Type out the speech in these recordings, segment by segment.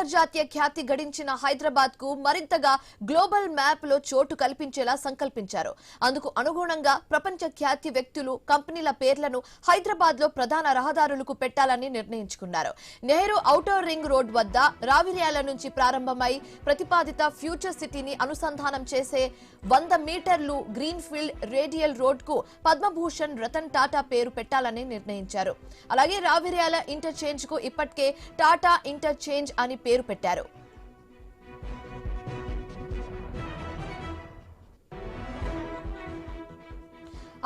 అంతర్జాతీయ ఖ్యాతి గడించిన హైదరాబాద్ కు మరింతగా గ్లోబల్ మ్యాప్ లో చోటు కల్పించేలా సంకల్పించారు. అందుకు అనుగుణంగా ప్రపంచ ఖ్యాతి వ్యక్తులు, కంపెనీల పేర్లను హైదరాబాద్ లో ప్రధాన రహదారులకు పెట్టాలని నిర్ణయించుకున్నారు. నెహ్రూ ఔటర్ రింగ్ రోడ్ వద్ద రావిర్యాల నుంచి ప్రారంభమై ప్రతిపాదిత ఫ్యూచర్ సిటీని అనుసంధానం చేసే 100 మీటర్లు గ్రీన్ ఫీల్డ్ రేడియల్ రోడ్ కు పద్మభూషణ్ రతన్ టాటా పేరు పెట్టాలని నిర్ణయించారు. అలాగే రావిర్యాల ఇంటర్చేంజ్ కు ఇప్పటికే టాటా ఇంటర్చేంజ్ అని పేరు పెట్టారు.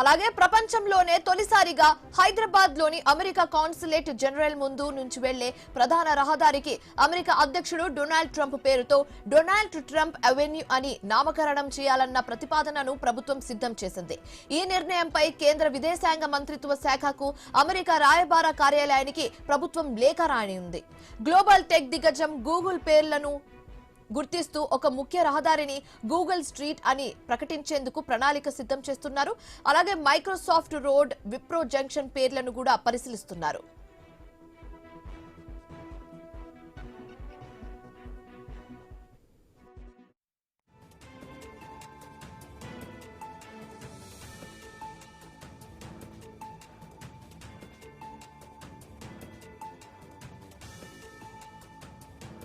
అలాగే ప్రపంచంలోనే తొలిసారిగా హైదరాబాద్ లోని అమెరికా కాన్సులేట్ జనరల్ ముందు నుంచి వెళ్లే ప్రధాన రహదారికి అమెరికా అధ్యక్షుడు డొనాల్డ్ ట్రంప్ పేరుతో డొనాల్డ్ ట్రంప్ అవెన్యూ అని నామకరణం చేయాలన్న ప్రతిపాదనను ప్రభుత్వం సిద్ధం చేసింది. ఈ నిర్ణయంపై కేంద్ర విదేశాంగ మంత్రిత్వ శాఖకు అమెరికా రాయబార కార్యాలయానికి ప్రభుత్వం లేఖ రాయనుంది. గ్లోబల్ టెక్ దిగ్గజం గూగుల్ పేర్లను గుర్తిస్తూ ఒక ముఖ్య రహదారిని గూగుల్ స్ట్రీట్ అని ప్రకటించేందుకు ప్రణాళిక సిద్ధం చేస్తున్నారు. అలాగే మైక్రోసాఫ్ట్ రోడ్, విప్రో జంక్షన్ పేర్లను కూడా పరిశీలిస్తున్నారు.